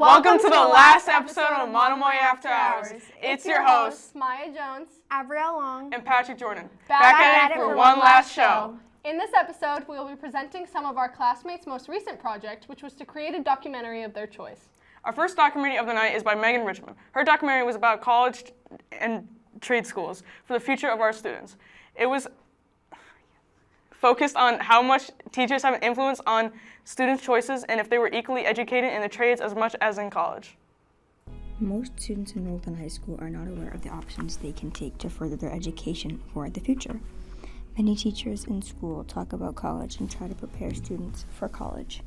Welcome to the last episode of Monomoy After Hours. It's your hosts, Maya Jones, Abrielle Long, and Patrick Jordan. Back at it for one last show. In this episode, we will be presenting some of our classmates' most recent project, which was to create a documentary of their choice. Our first documentary of the night is by Megan Richmond. Her documentary was about college and trade schools for the future of our students. It was focused on how much teachers have an influence on students' choices and if they were equally educated in the trades as much as in college. Most students enrolled in high school are not aware of the options they can take to further their education for the future. Many teachers in school talk about college and try to prepare students for college,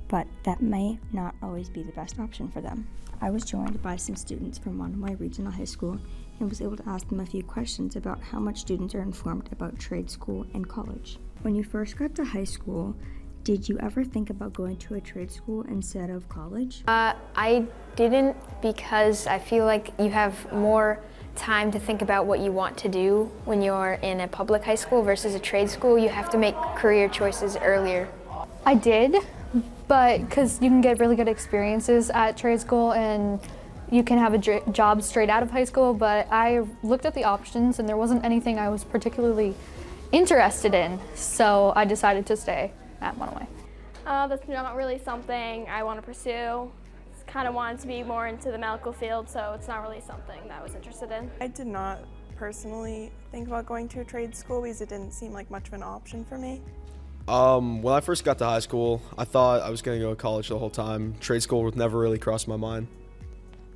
but that may not always be the best option for them. I was joined by some students from Monomoy Regional High School and was able to ask them a few questions about how much students are informed about trade school and college. When you first got to high school, did you ever think about going to a trade school instead of college? I didn't, because I feel like you have more time to think about what you want to do when you're in a public high school versus a trade school. You have to make career choices earlier. I did, but because you can get really good experiences at trade school and you can have a job straight out of high school, but I looked at the options and there wasn't anything I was particularly interested in, so I decided to stay at Monomoy. That's not really something I want to pursue. Kind of wanted to be more into the medical field, so it's not really something that I was interested in. I did not personally think about going to a trade school because it didn't seem like much of an option for me. When I first got to high school, I thought I was going to go to college the whole time. Trade school never really crossed my mind.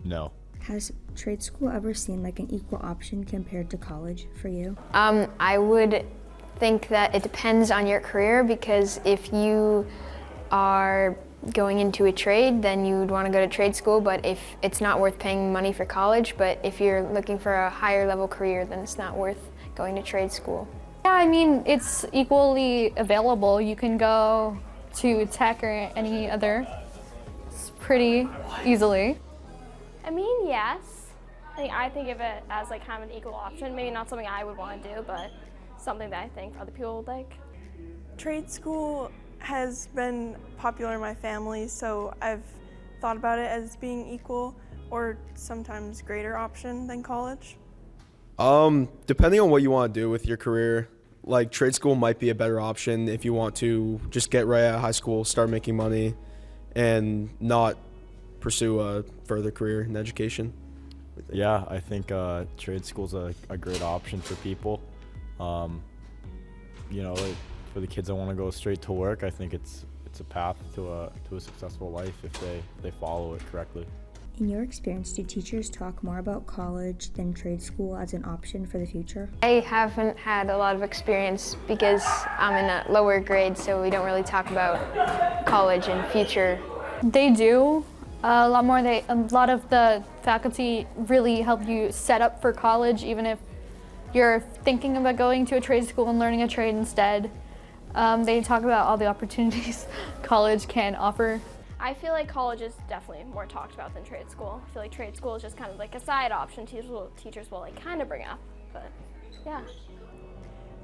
No. Has trade school ever seemed like an equal option compared to college for you? I would think that it depends on your career, because if you are going into a trade, then you would want to go to trade school, but if it's not worth paying money for college, but if you're looking for a higher level career, then it's not worth going to trade school. Yeah, I mean, it's equally available. You can go to tech or any other pretty easily. I mean, yes. I think of it as like kind of an equal option. Maybe not something I would want to do, but something that I think other people would like. Trade school has been popular in my family, so I've thought about it as being equal or sometimes greater option than college. Depending on what you want to do with your career, like trade school might be a better option if you want to just get right out of high school, start making money, and not pursue a further career in education. Yeah, I think trade school's a great option for people. For the kids that want to go straight to work, I think it's a path to a successful life if they follow it correctly. In your experience, do teachers talk more about college than trade school as an option for the future? I haven't had a lot of experience because I'm in a lower grade, so we don't really talk about college and future. They do a lot more. A lot of the faculty really help you set up for college, even if you're thinking about going to a trade school and learning a trade instead. They talk about all the opportunities college can offer. I feel like college is definitely more talked about than trade school. I feel like trade school is just kind of like a side option teachers will like kind of bring up, but yeah.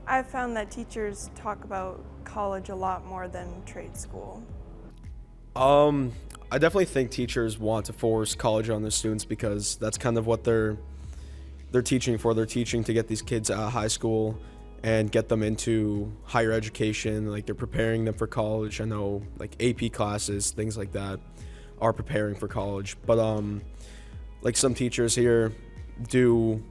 I've found that teachers talk about college a lot more than trade school. I definitely think teachers want to force college on their students because that's kind of what they're teaching for. They're teaching to get these kids out of high school and get them into higher education. Like they're preparing them for college. I know like AP classes, things like that are preparing for college. But like some teachers here do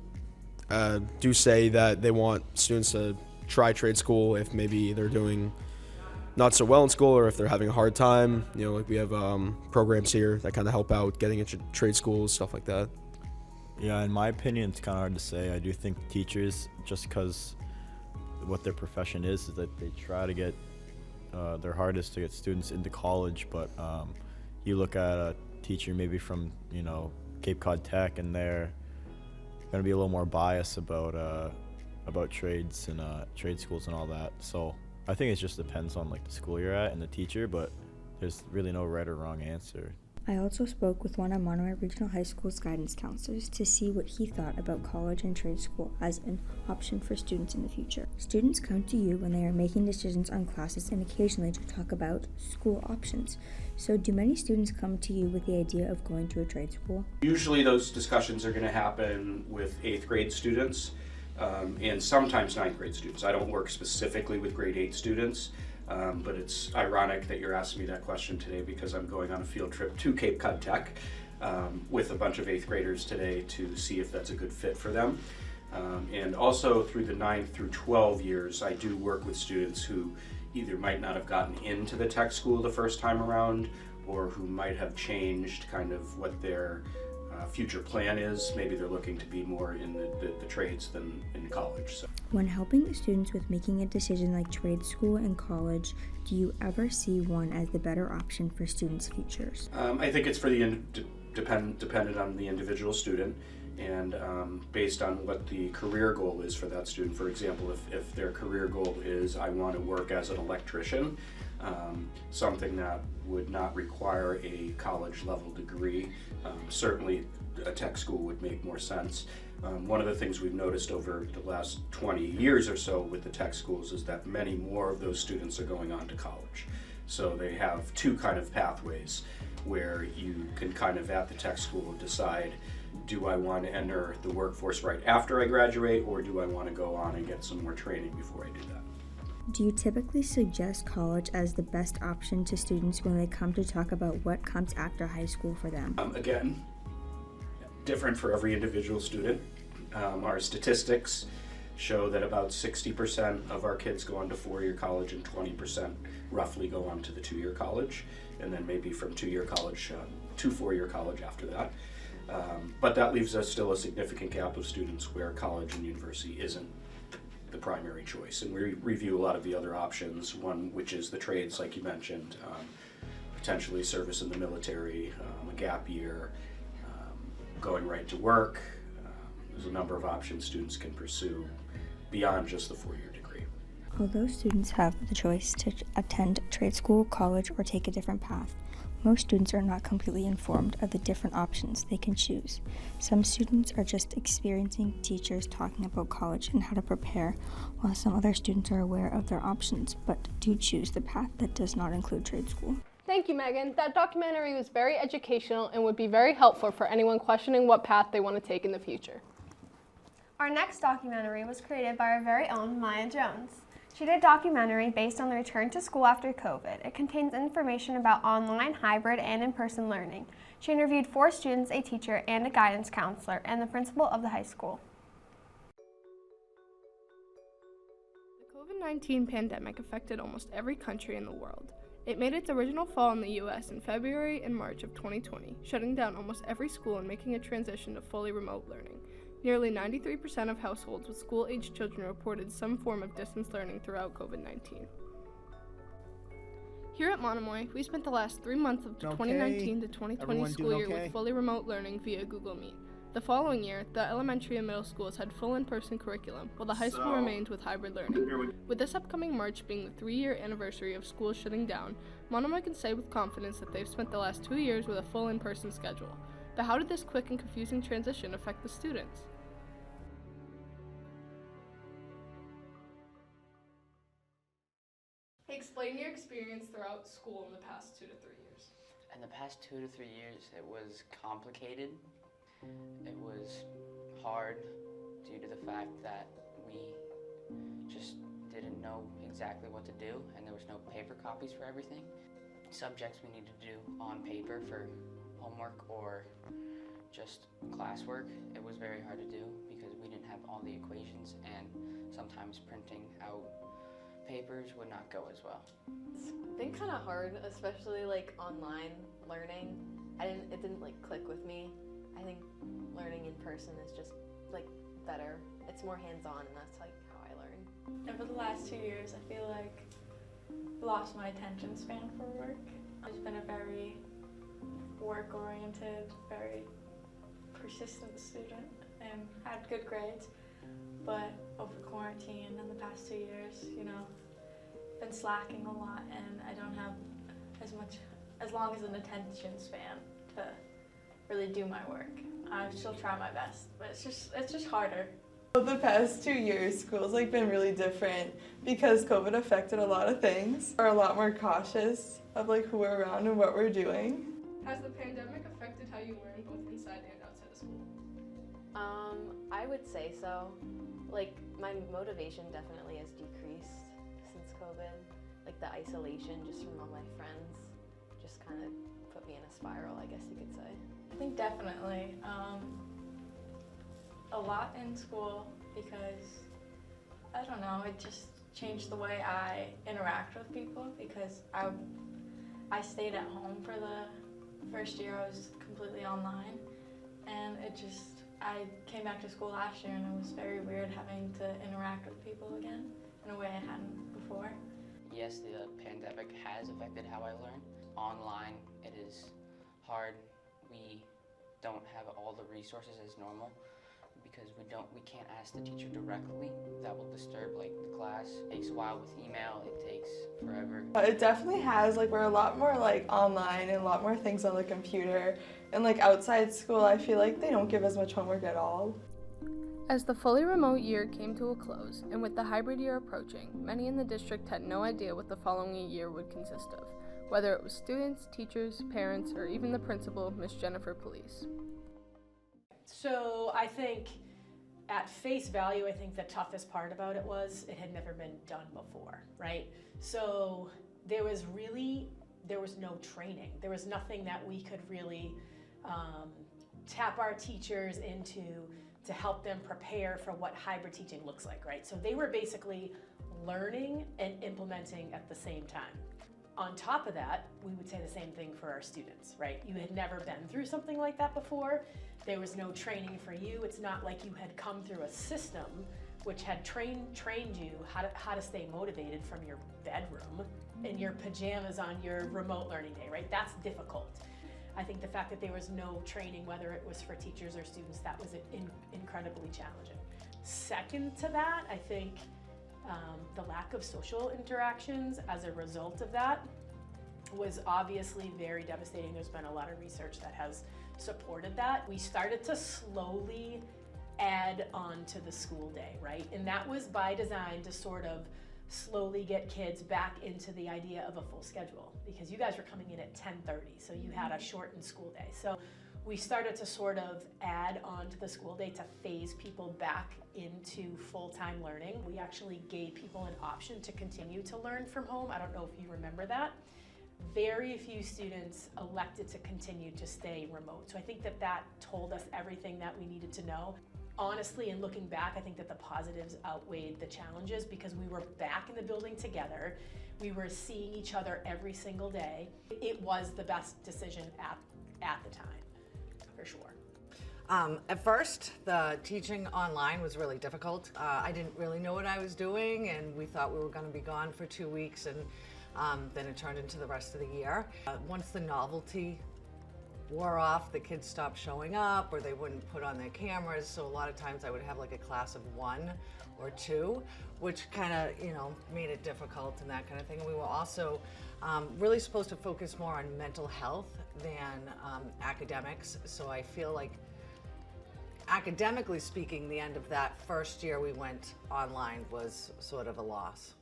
say that they want students to try trade school if maybe they're doing not so well in school or if they're having a hard time. Like we have programs here that kind of help out getting into trade schools, stuff like that. Yeah, in my opinion, it's kind of hard to say. I do think teachers, just because what their profession is that they try to get their hardest to get students into college, but you look at a teacher maybe from Cape Cod Tech, and they're going to be a little more biased about trades and trade schools and all that. So I think it just depends on like the school you're at and the teacher, but there's really no right or wrong answer. I also spoke with one of Monomoy Regional High School's guidance counselors to see what he thought about college and trade school as an option for students in the future. Students come to you when they are making decisions on classes and occasionally to talk about school options. So do many students come to you with the idea of going to a trade school? Usually those discussions are going to happen with 8th grade students and sometimes 9th grade students. I don't work specifically with grade 8 students. But it's ironic that you're asking me that question today because I'm going on a field trip to Cape Cod Tech with a bunch of 8th graders today to see if that's a good fit for them. And also through the 9th through 12 years, I do work with students who either might not have gotten into the tech school the first time around or who might have changed kind of what their future plan is. Maybe they're looking to be more in the trades than in college. So. When helping students with making a decision like trade school and college, do you ever see one as the better option for students' futures? I think it's for the dependent on the individual student and based on what the career goal is for that student. For example, if their career goal is I want to work as an electrician, something that would not require a college level degree, certainly a tech school would make more sense. One of the things we've noticed over the last 20 years or so with the tech schools is that many more of those students are going on to college. So they have two kind of pathways where you can kind of at the tech school decide, do I want to enter the workforce right after I graduate, or do I want to go on and get some more training before I do that? Do you typically suggest college as the best option to students when they come to talk about what comes after high school for them? Again, different for every individual student. Our statistics show that about 60% of our kids go on to 4-year college and 20% roughly go on to the 2-year college, and then maybe from 2-year college to 4-year college after that. But that leaves us still a significant gap of students where college and university isn't the primary choice, and we review a lot of the other options, one which is the trades like you mentioned, potentially service in the military, a gap year, going right to work. There's a number of options students can pursue beyond just the 4-year degree. Although students have the choice to attend trade school, college, or take a different path, most students are not completely informed of the different options they can choose. Some students are just experiencing teachers talking about college and how to prepare, while some other students are aware of their options but do choose the path that does not include trade school. Thank you, Megan. That documentary was very educational and would be very helpful for anyone questioning what path they want to take in the future. Our next documentary was created by our very own Maya Jones. She did a documentary based on the return to school after COVID. It contains information about online, hybrid, and in-person learning. She interviewed 4 students, a teacher, and a guidance counselor, and the principal of the high school. The COVID-19 pandemic affected almost every country in the world. It made its original fall in the U.S. in February and March of 2020, shutting down almost every school and making a transition to fully remote learning. Nearly 93% of households with school-aged children reported some form of distance learning throughout COVID-19. Here at Monomoy, we spent the last 3 months of the 2019 to 2020 school year with fully remote learning via Google Meet. The following year, the elementary and middle schools had full in-person curriculum, while the high school remained with hybrid learning. With this upcoming March being the 3-year anniversary of schools shutting down, Monomoy can say with confidence that they've spent the last 2 years with a full in-person schedule. But how did this quick and confusing transition affect the students? Explain your experience throughout school in the past 2 to 3 years. In the past 2 to 3 years, it was complicated. It was hard due to the fact that we just didn't know exactly what to do, and there was no paper copies for everything. Subjects we needed to do on paper for homework or just classwork, it was very hard to do because we didn't have all the equations, and sometimes printing out papers would not go as well. It's been kind of hard, especially like online learning. It didn't like click with me. I think learning in person is just like better. It's more hands-on, and that's like how I learn. Over the last 2 years, I feel like I lost my attention span for work. I've been a very work-oriented, very persistent student and had good grades. But over quarantine and the past 2 years, been slacking a lot, and I don't have as long as an attention span to really do my work. I still try my best, but it's just harder. The past 2 years, school's been really different because COVID affected a lot of things. We're a lot more cautious of who we're around and what we're doing. Has the pandemic affected how you learn both inside and outside of school? I would say so. My motivation definitely has decreased since COVID. The isolation just from all my friends just kind of put me in a spiral, I guess you could say. I think definitely a lot in school because, I don't know, it just changed the way I interact with people because I stayed at home for the first year. I was completely online, and I came back to school last year and it was very weird having to interact with people again in a way I hadn't before. Yes, the pandemic has affected how I learn. Online, it is hard. We don't have all the resources as normal because we can't ask the teacher directly. That will disturb the class. It takes a while with email, it takes forever. It definitely has, we're a lot more online and a lot more things on the computer. And outside school, I feel they don't give as much homework at all. As the fully remote year came to a close, and with the hybrid year approaching, many in the district had no idea what the following year would consist of, whether it was students, teachers, parents, or even the principal, Miss Jennifer Police. So I think at face value, I think the toughest part about it was it had never been done before, right? So there was no training. There was nothing that we could really tap our teachers into to help them prepare for what hybrid teaching looks like, right? So they were basically learning and implementing at the same time. On top of that, we would say the same thing for our students, right? You had never been through something like that before. There was no training for you. It's not like you had come through a system which had trained you how to stay motivated from your bedroom in your pajamas on your remote learning day, right? That's difficult. I think the fact that there was no training, whether it was for teachers or students, that was incredibly challenging. Second to that, I think the lack of social interactions as a result of that was obviously very devastating. There's been a lot of research that has supported that. We started to slowly add on to the school day, right? And that was by design to sort of slowly get kids back into the idea of a full schedule, because you guys were coming in at 10:30, so you had a shortened school day. So we started to sort of add on to the school day to phase people back into full-time learning. We actually gave people an option to continue to learn from home. I don't know if you remember that. Very few students elected to continue to stay remote. So I think that told us everything that we needed to know. Honestly, and looking back, I think that the positives outweighed the challenges because we were back in the building together. We were seeing each other every single day. It was the best decision at the time, for sure. At first, the teaching online was really difficult. I didn't really know what I was doing, and we thought we were going to be gone for 2 weeks, and then it turned into the rest of the year. Once the novelty wore off, the kids stopped showing up or they wouldn't put on their cameras, so a lot of times I would have a class of 1 or 2, which kind of, made it difficult and that kind of thing. And we were also really supposed to focus more on mental health than academics, so I feel like academically speaking, the end of that first year we went online was sort of a loss.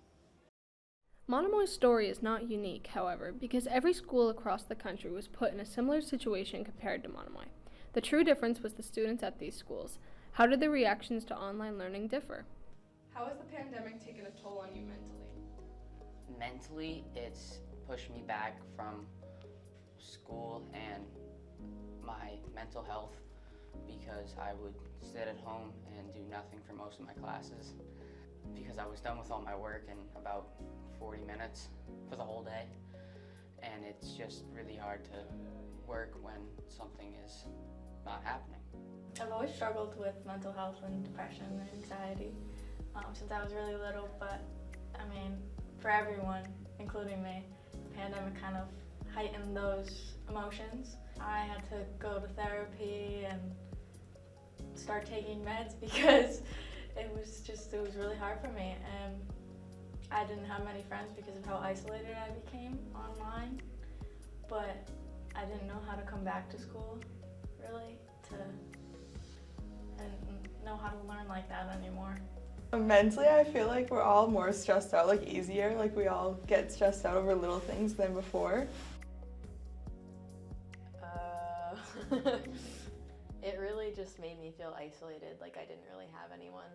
Monomoy's story is not unique, however, because every school across the country was put in a similar situation compared to Monomoy. The true difference was the students at these schools. How did the reactions to online learning differ? How has the pandemic taken a toll on you mentally? Mentally, it's pushed me back from school and my mental health because I would sit at home and do nothing for most of my classes because I was done with all my work in about 40 minutes for the whole day, and it's just really hard to work when something is not happening. I've always struggled with mental health and depression and anxiety since I was really little, but I mean, for everyone, including me, the pandemic kind of heightened those emotions. I had to go to therapy and start taking meds because it was really hard for me, and I didn't have many friends because of how isolated I became online, but I didn't know how to come back to school, really, and know how to learn like that anymore. Mentally, I feel like we're all more stressed out, like easier. Like we all get stressed out over little things than before. It really just made me feel isolated, like I didn't really have anyone.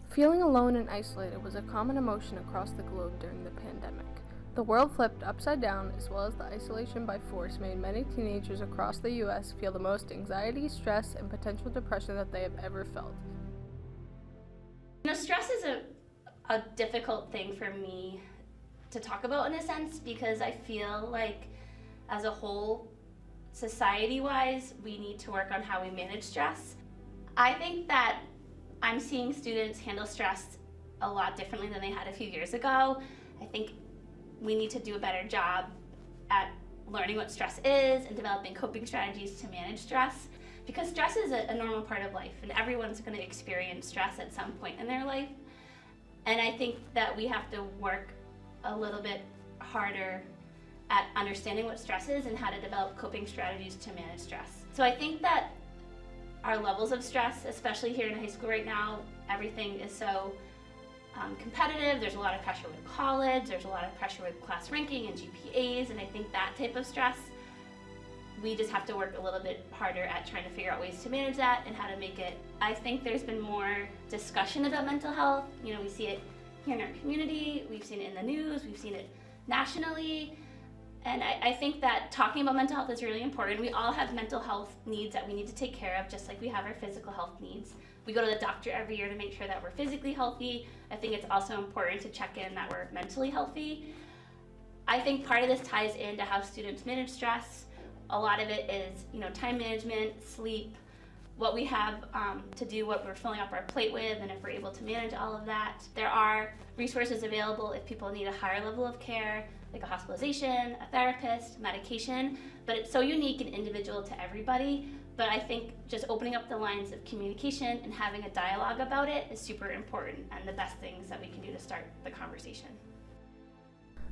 Feeling alone and isolated was a common emotion across the globe during the pandemic. The world flipped upside down, as well as the isolation by force made many teenagers across the U.S. feel the most anxiety, stress, and potential depression that they have ever felt. You know, stress is a difficult thing for me to talk about in a sense, because I feel like as a whole, society-wise, we need to work on how we manage stress. I think that I'm seeing students handle stress a lot differently than they had a few years ago. I think we need to do a better job at learning what stress is and developing coping strategies to manage stress, because stress is a normal part of life, and everyone's going to experience stress at some point in their life. And I think that we have to work a little bit harder at understanding what stress is and how to develop coping strategies to manage stress. So I think that our levels of stress, especially here in high school right now, everything is so competitive. There's a lot of pressure with college, there's a lot of pressure with class ranking and GPAs, and I think that type of stress, we just have to work a little bit harder at trying to figure out ways to manage that and how to make it. I think there's been more discussion about mental health. You know, we see it here in our community, we've seen it in the news, we've seen it nationally. And I think that talking about mental health is really important. We all have mental health needs that we need to take care of, just like we have our physical health needs. We go to the doctor every year to make sure that we're physically healthy. I think it's also important to check in that we're mentally healthy. I think part of this ties into how students manage stress. A lot of it is, you know, time management, sleep, what we have to do, what we're filling up our plate with, and if we're able to manage all of that. There are resources available if people need a higher level of care, like a hospitalization, a therapist, medication, but it's so unique and individual to everybody. But I think just opening up the lines of communication and having a dialogue about it is super important, and the best things that we can do to start the conversation.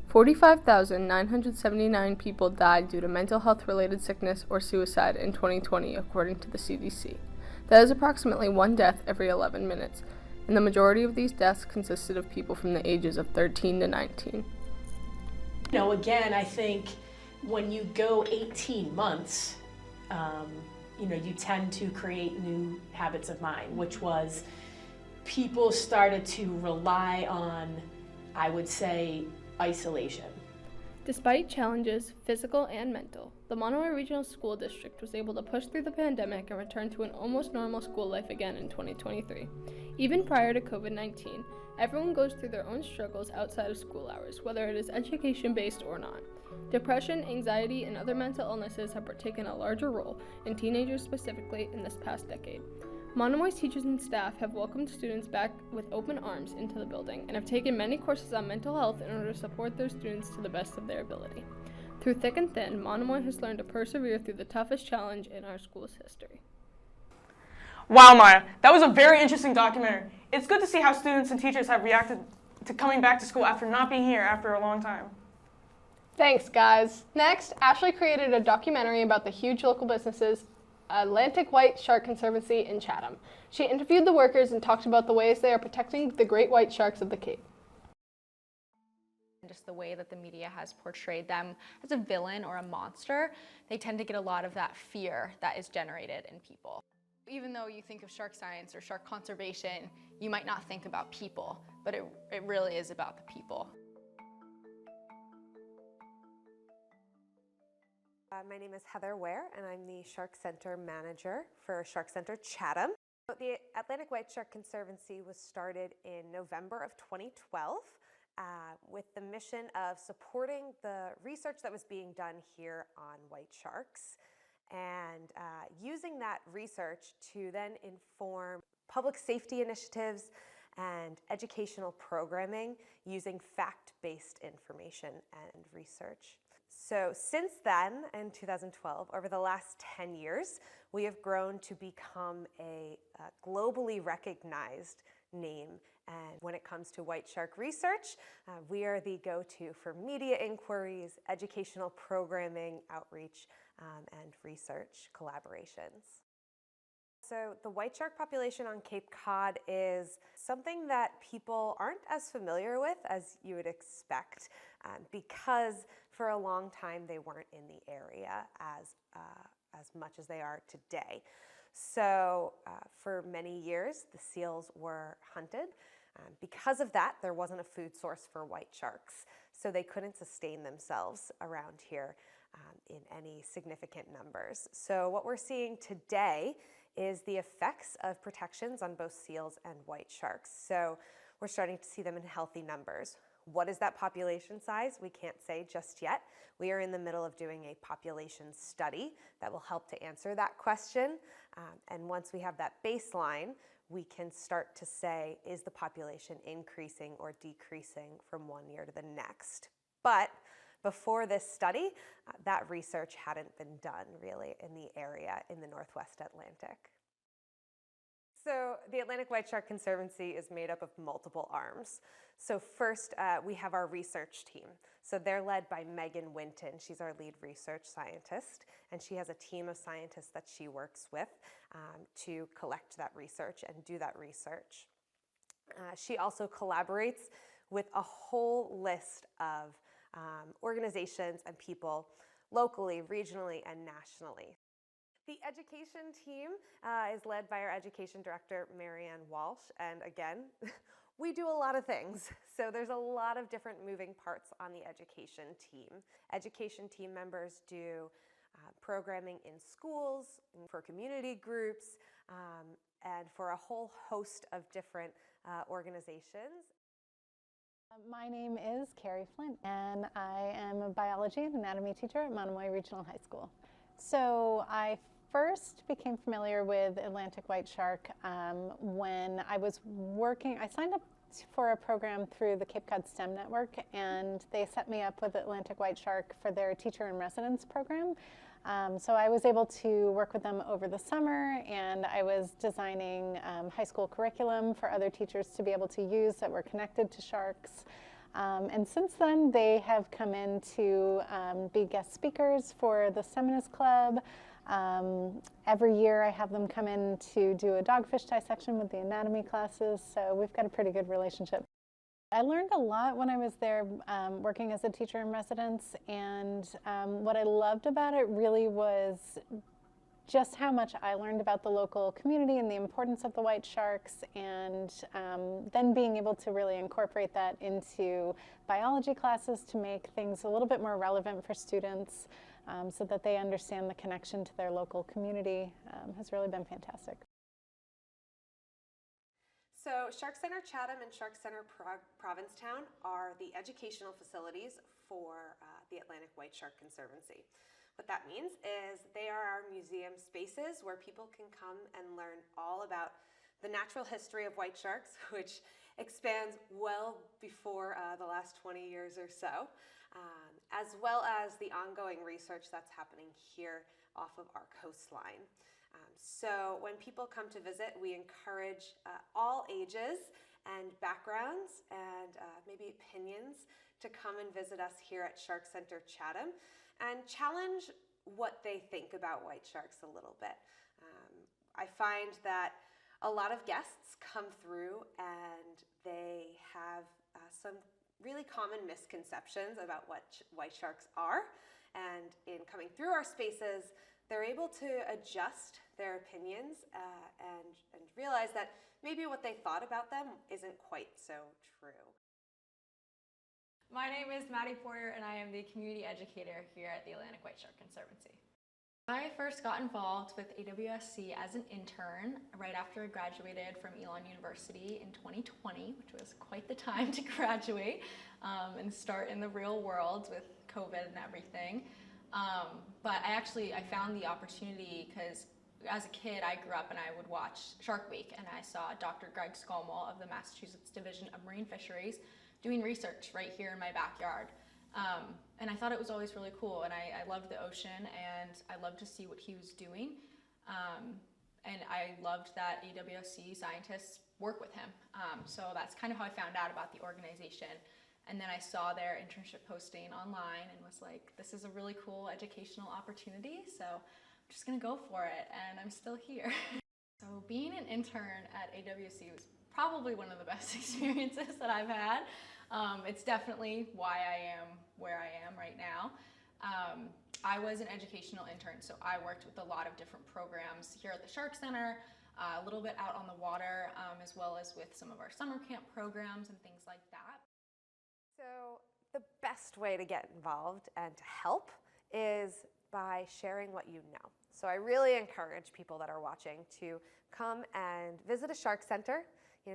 45,979 people died due to mental health-related sickness or suicide in 2020, according to the CDC. That is approximately one death every 11 minutes, and the majority of these deaths consisted of people from the ages of 13 to 19. You know, again, I think when you go 18 months, you know, you tend to create new habits of mind, which was people started to rely on, I would say, isolation. Despite challenges, physical and mental, the Monomoy Regional School District was able to push through the pandemic and return to an almost normal school life again in 2023. Even prior to COVID-19, everyone goes through their own struggles outside of school hours, whether it is education-based or not. Depression, anxiety, and other mental illnesses have taken a larger role, in teenagers specifically, in this past decade. Monomoy's teachers and staff have welcomed students back with open arms into the building and have taken many courses on mental health in order to support their students to the best of their ability. Through thick and thin, Monomoy has learned to persevere through the toughest challenge in our school's history. Wow, Maya, that was a very interesting documentary. It's good to see how students and teachers have reacted to coming back to school after not being here after a long time. Thanks, guys. Next, Ashley created a documentary about the huge local businesses Atlantic White Shark Conservancy in Chatham. She interviewed the workers and talked about the ways they are protecting the great white sharks of the Cape. Just the way that the media has portrayed them as a villain or a monster, they tend to get a lot of that fear that is generated in people. Even though you think of shark science or shark conservation, you might not think about people, but it really is about the people. My name is Heather Ware, and I'm the Shark Center Manager for Shark Center Chatham. The Atlantic White Shark Conservancy was started in November of 2012 with the mission of supporting the research that was being done here on white sharks and using that research to then inform public safety initiatives and educational programming using fact-based information and research. So since then, in 2012, over the last 10 years, we have grown to become a globally recognized name. And when it comes to white shark research, we are the go-to for media inquiries, educational programming, outreach, and research collaborations. So the white shark population on Cape Cod is something that people aren't as familiar with as you would expect, because for a long time they weren't in the area as much as they are today. So for many years the seals were hunted. Because of that, there wasn't a food source for white sharks, so they couldn't sustain themselves around here in any significant numbers. So what we're seeing today is the effects of protections on both seals and white sharks. So we're starting to see them in healthy numbers. What is that population size? We can't say just yet. We are in the middle of doing a population study that will help to answer that question. And once we have that baseline, we can start to say, is the population increasing or decreasing from one year to the next? But before this study, that research hadn't been done really in the area in the Northwest Atlantic. So the Atlantic White Shark Conservancy is made up of multiple arms. So first, we have our research team. So they're led by Megan Winton. She's our lead research scientist, and she has a team of scientists that she works with to collect that research and do that research. She also collaborates with a whole list of organizations and people locally, regionally, and nationally. The education team is led by our education director, Marianne Walsh, and again, we do a lot of things. So there's a lot of different moving parts on the education team. Education team members do programming in schools, for community groups, and for a whole host of different organizations. My name is Carrie Flint, and I am a biology and anatomy teacher at Monomoy Regional High School. So I first became familiar with Atlantic white shark when I was working. I signed up for a program through the Cape Cod STEM Network, and they set me up with Atlantic white shark for their teacher in residence program. So I was able to work with them over the summer, and I was designing high school curriculum for other teachers to be able to use that were connected to sharks. And since then, they have come in to be guest speakers for the Seminus Club. Every year I have them come in to do a dogfish dissection with the anatomy classes, so we've got a pretty good relationship. I learned a lot when I was there working as a teacher in residence, and what I loved about it really was just how much I learned about the local community and the importance of the white sharks, and then being able to really incorporate that into biology classes to make things a little bit more relevant for students so that they understand the connection to their local community has really been fantastic. So Shark Center Chatham and Shark Center Provincetown are the educational facilities for the Atlantic White Shark Conservancy. What that means is they are our museum spaces where people can come and learn all about the natural history of white sharks, which expands well before the last 20 years or so, as well as the ongoing research that's happening here off of our coastline. So when people come to visit, we encourage all ages and backgrounds and maybe opinions to come and visit us here at Shark Center Chatham and challenge what they think about white sharks a little bit. I find that a lot of guests come through and they have some really common misconceptions about what white sharks are, and in coming through our spaces, they're able to adjust their opinions and realize that maybe what they thought about them isn't quite so true. My name is Maddie Porter, and I am the community educator here at the Atlantic White Shark Conservancy. I first got involved with AWSC as an intern right after I graduated from Elon University in 2020, which was quite the time to graduate and start in the real world with COVID and everything. But I found the opportunity because as a kid I grew up and I would watch Shark Week, and I saw Dr. Greg Scommel of the Massachusetts Division of Marine Fisheries doing research right here in my backyard. And I thought it was always really cool, and I loved the ocean, and I loved to see what he was doing. And I loved that AWSC scientists work with him. So that's kind of how I found out about the organization. And then I saw their internship posting online and was like, this is a really cool educational opportunity, so I'm just gonna go for it, and I'm still here. So being an intern at AWSC was probably one of the best experiences that I've had. It's definitely why I am where I am right now. I was an educational intern, so I worked with a lot of different programs here at the Shark Center, a little bit out on the water, as well as with some of our summer camp programs and things like that. So the best way to get involved and to help is by sharing what you know. So I really encourage people that are watching to come and visit a Shark Center,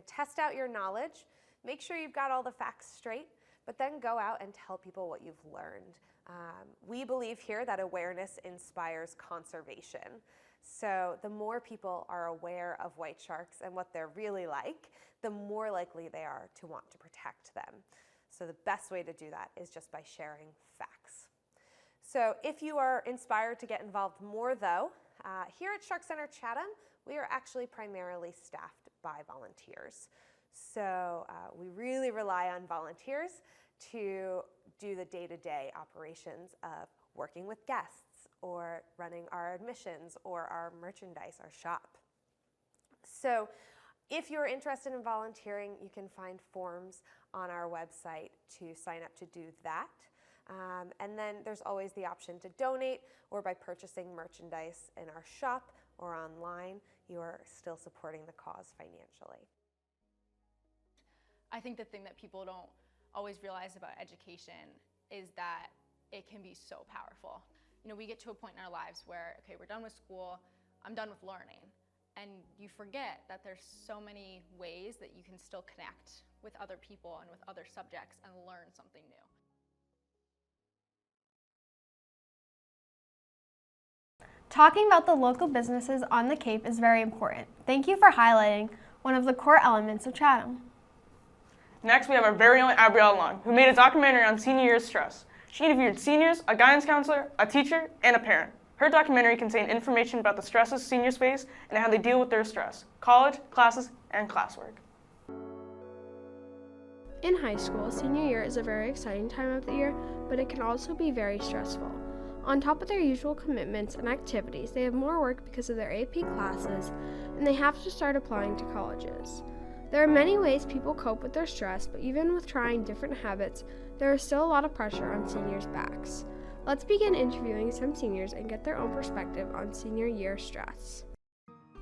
test out your knowledge, make sure you've got all the facts straight, but then go out and tell people what you've learned. We believe here that awareness inspires conservation. So the more people are aware of white sharks and what they're really like, the more likely they are to want to protect them. So the best way to do that is just by sharing facts. So if you are inspired to get involved more though, here at Shark Center Chatham, we are actually primarily staffed by volunteers. So we really rely on volunteers to do the day-to-day operations of working with guests or running our admissions or our merchandise, our shop. So if you're interested in volunteering, you can find forms on our website to sign up to do that. And then there's always the option to donate, or by purchasing merchandise in our shop or online, you are still supporting the cause financially. I think the thing that people don't always realize about education is that it can be so powerful. We get to a point in our lives where, okay, we're done with school, I'm done with learning. And you forget that there's so many ways that you can still connect with other people and with other subjects and learn something new. Talking about the local businesses on the Cape is very important. Thank you for highlighting one of the core elements of Chatham. Next, we have our very own Abigail Long, who made a documentary on senior year stress. She interviewed seniors, a guidance counselor, a teacher, and a parent. Her documentary contained information about the stresses seniors face and how they deal with their stress, college, classes, and classwork. In high school, senior year is a very exciting time of the year, but it can also be very stressful. On top of their usual commitments and activities, they have more work because of their AP classes, and they have to start applying to colleges. There are many ways people cope with their stress, but even with trying different habits, there is still a lot of pressure on seniors' backs. Let's begin interviewing some seniors and get their own perspective on senior year stress.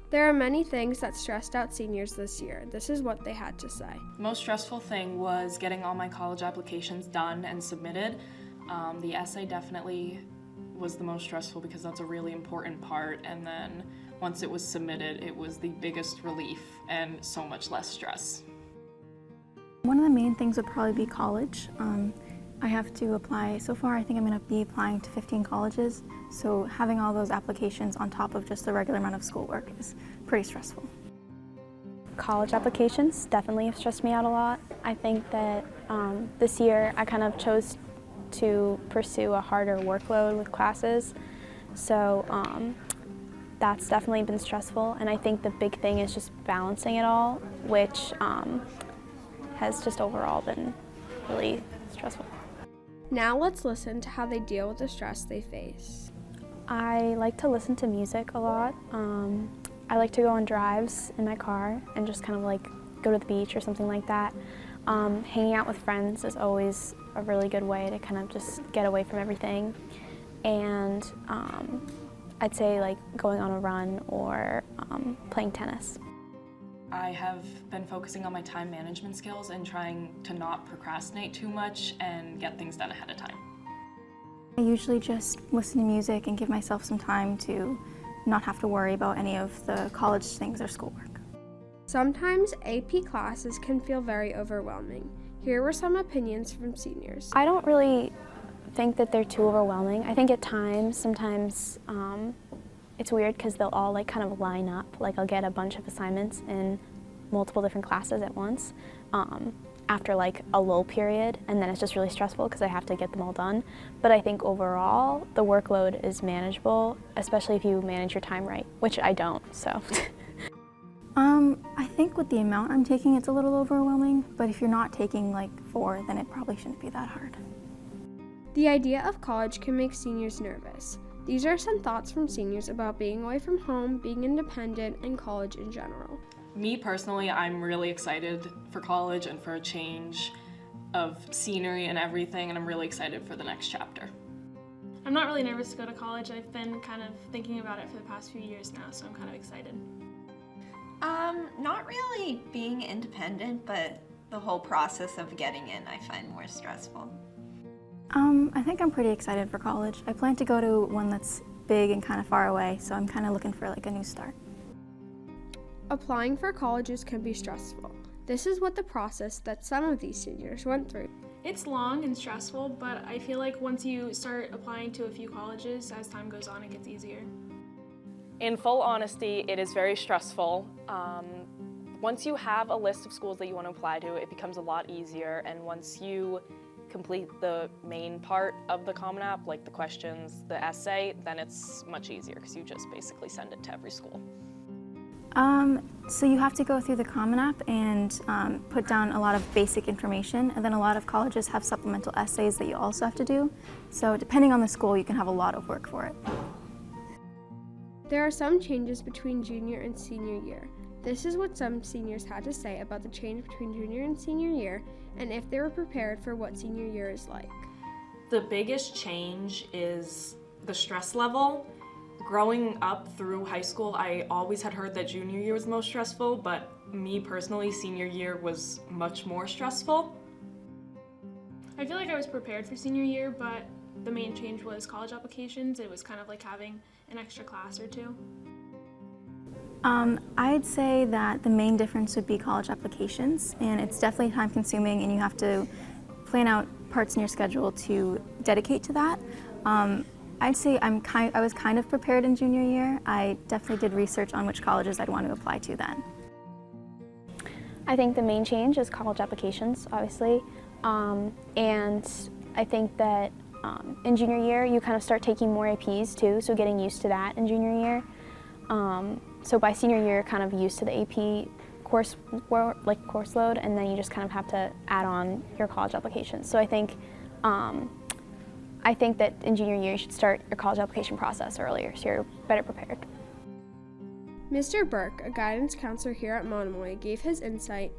There are many things that stressed out seniors this year. This is what they had to say. The most stressful thing was getting all my college applications done and submitted. The essay definitely was the most stressful because that's a really important part, and then once it was submitted, it was the biggest relief and so much less stress. One of the main things would probably be college. I have to apply, so far I think I'm going to be applying to 15 colleges, so having all those applications on top of just the regular amount of schoolwork is pretty stressful. College applications definitely have stressed me out a lot. I think that this year I kind of chose to pursue a harder workload with classes, so that's definitely been stressful, and I think the big thing is just balancing it all, which has just overall been really stressful. Now let's listen to how they deal with the stress they face. I like to listen to music a lot. I like to go on drives in my car and just kind of like go to the beach or something like that. Hanging out with friends is always a really good way to kind of just get away from everything. And I'd say like going on a run or playing tennis. I have been focusing on my time management skills and trying to not procrastinate too much and get things done ahead of time. I usually just listen to music and give myself some time to not have to worry about any of the college things or schoolwork. Sometimes AP classes can feel very overwhelming. Here were some opinions from seniors. I don't really think that they're too overwhelming. I think at times, sometimes it's weird because they'll all like kind of line up. Like I'll get a bunch of assignments in multiple different classes at once. after like a lull period, and then it's just really stressful because I have to get them all done. But I think overall the workload is manageable, especially if you manage your time right, which I don't, so. I think with the amount I'm taking, it's a little overwhelming, but if you're not taking like 4, then it probably shouldn't be that hard. The idea of college can make seniors nervous. These are some thoughts from seniors about being away from home, being independent, and college in general. Me personally, I'm really excited for college and for a change of scenery and everything, and I'm really excited for the next chapter. I'm not really nervous to go to college. I've been kind of thinking about it for the past few years now, so I'm kind of excited. Not really being independent, but the whole process of getting in I find more stressful. I think I'm pretty excited for college. I plan to go to one that's big and kind of far away, so I'm kind of looking for like a new start. Applying for colleges can be stressful. This is what the process that some of these seniors went through. It's long and stressful, but I feel like once you start applying to a few colleges, as time goes on, it gets easier. In full honesty, it is very stressful. Once you have a list of schools that you want to apply to, it becomes a lot easier, and once you complete the main part of the Common App, like the questions, the essay, then it's much easier because you just basically send it to every school. So you have to go through the Common App and put down a lot of basic information, and then a lot of colleges have supplemental essays that you also have to do. So depending on the school, you can have a lot of work for it. There are some changes between junior and senior year. This is what some seniors had to say about the change between junior and senior year, and if they were prepared for what senior year is like. The biggest change is the stress level. Growing up through high school, I always had heard that junior year was the most stressful, but me personally, senior year was much more stressful. I feel like I was prepared for senior year, but the main change was college applications. It was kind of like having an extra class or two. I'd say that the main difference would be college applications, and it's definitely time consuming, and you have to plan out parts in your schedule to dedicate to that. I'd say I was kind of prepared in junior year. I definitely did research on which colleges I'd want to apply to then. I think the main change is college applications, obviously, and I think that in junior year you kind of start taking more APs too, so getting used to that in junior year. So by senior year, you're kind of used to the AP course load, and then you just kind of have to add on your college applications. So I think that in junior year you should start your college application process earlier, so you're better prepared. Mr. Burke, a guidance counselor here at Monomoy, gave his insight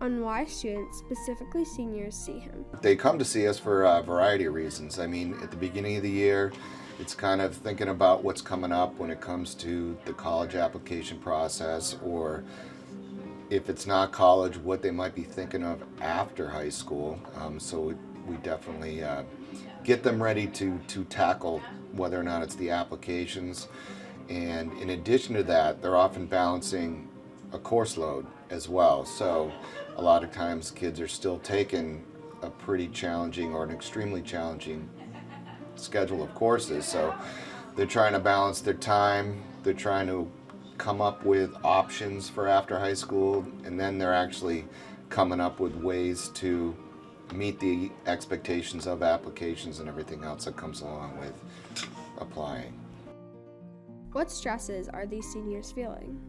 on why students, specifically seniors, see him. They come to see us for a variety of reasons. I mean, at the beginning of the year, it's kind of thinking about what's coming up when it comes to the college application process, or if it's not college, what they might be thinking of after high school. So we definitely get them ready to tackle whether or not it's the applications. And in addition to that, they're often balancing a course load as well. So a lot of times kids are still taking a pretty challenging or an extremely challenging schedule of courses. So they're trying to balance their time, they're trying to come up with options for after high school, and then they're actually coming up with ways to meet the expectations of applications and everything else that comes along with applying. What stresses are these seniors feeling?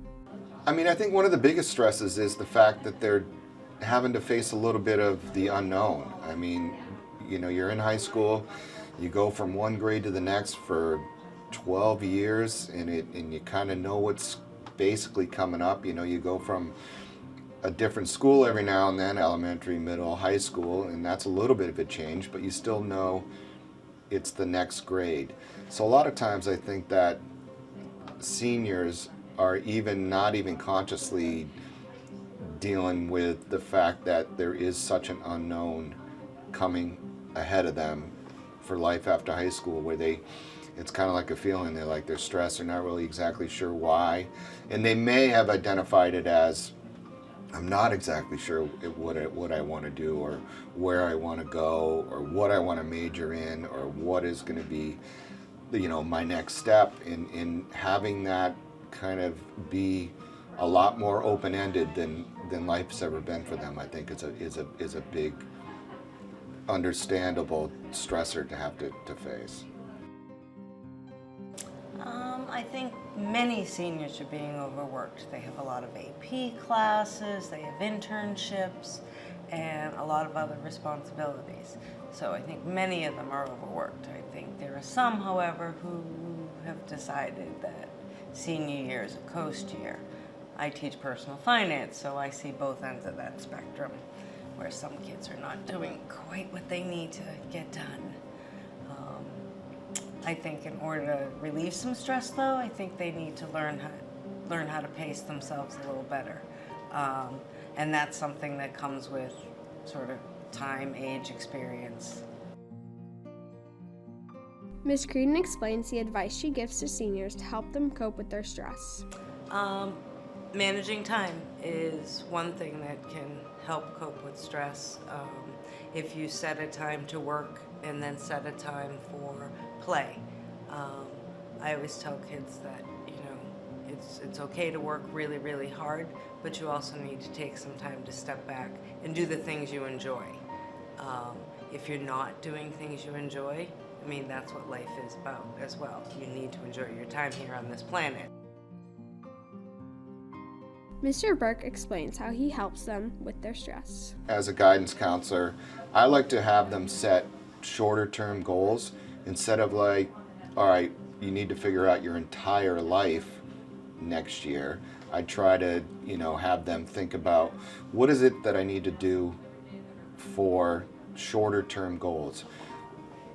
I mean, I think one of the biggest stresses is the fact that they're having to face a little bit of the unknown. I mean, you know, you're in high school, you go from one grade to the next for 12 years, and you kind of know what's basically coming up. You know, you go from a different school every now and then, elementary, middle, high school, and that's a little bit of a change, but you still know it's the next grade. So a lot of times I think that seniors are not even consciously dealing with the fact that there is such an unknown coming ahead of them for life after high school, where it's kind of like a feeling, they're stressed, they're not really exactly sure why, and they may have identified it as, I'm not exactly sure what I want to do, or where I want to go, or what I want to major in, or what is going to be, you know, my next step. In having that kind of be a lot more open-ended than life's ever been for them. I think is a big, understandable stressor to have to face. I think many seniors are being overworked. They have a lot of AP classes, they have internships, and a lot of other responsibilities. So I think many of them are overworked. I think there are some, however, who have decided that senior year is a coast year. I teach personal finance, so I see both ends of that spectrum, where some kids are not doing quite what they need to get done. I think in order to relieve some stress, though, I think they need to learn how to pace themselves a little better. And that's something that comes with sort of time, age, experience. Ms. Creedon explains the advice she gives to seniors to help them cope with their stress. Managing time is one thing that can help cope with stress. If you set a time to work and then set a time for play. I always tell kids that, it's okay to work really, really hard, but you also need to take some time to step back and do the things you enjoy. If you're not doing things you enjoy, that's what life is about as well. You need to enjoy your time here on this planet. Mr. Burke explains how he helps them with their stress. As a guidance counselor, I like to have them set shorter term goals instead of like, all right, you need to figure out your entire life next year. I try to, have them think about what is it that I need to do for shorter term goals.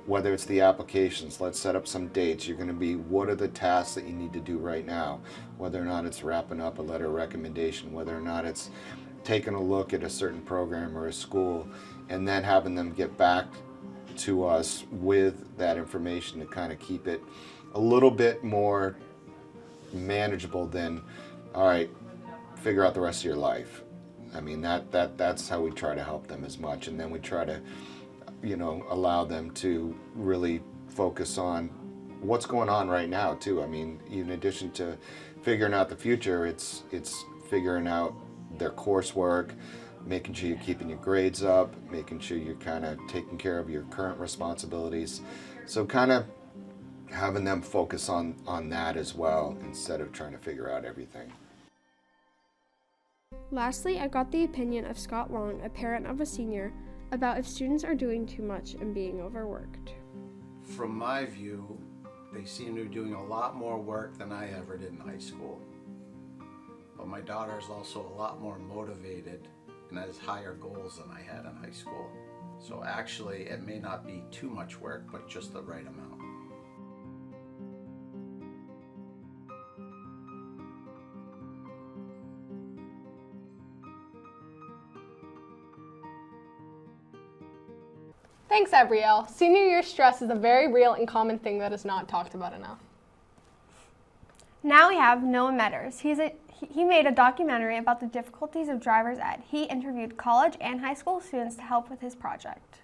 Whether it's the applications, let's set up some dates. You're going to be, what are the tasks that you need to do right now? Whether or not it's wrapping up a letter of recommendation, whether or not it's taking a look at a certain program or a school, and then having them get back to us with that information to kind of keep it a little bit more manageable than, all right, figure out the rest of your life. That's how we try to help them as much, and then we try to allow them to really focus on what's going on right now too. In addition to figuring out the future, it's figuring out their coursework, making sure you're keeping your grades up, making sure you're kind of taking care of your current responsibilities. So kind of having them focus on that as well instead of trying to figure out everything. Lastly, I got the opinion of Scott Long, a parent of a senior, about if students are doing too much and being overworked. From my view, they seem to be doing a lot more work than I ever did in high school. But my daughter is also a lot more motivated and has higher goals than I had in high school. So actually, it may not be too much work, but just the right amount. Thanks, Abrielle. Senior year stress is a very real and common thing that is not talked about enough. Now we have Noah Metters. He made a documentary about the difficulties of driver's ed. He interviewed college and high school students to help with his project.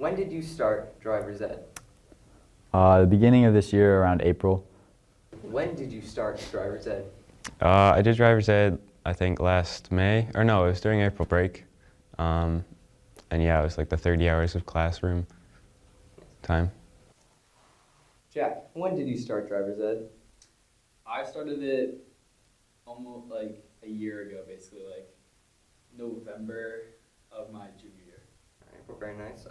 When did you start driver's ed? The beginning of this year, around April. When did you start driver's ed? I did driver's ed, I think, last May. Or no, it was during April break. And yeah, it was like the 30 hours of classroom time. Jack, when did you start driver's ed? I started it almost like a year ago, basically, like November of my junior year. All right, well, very nice.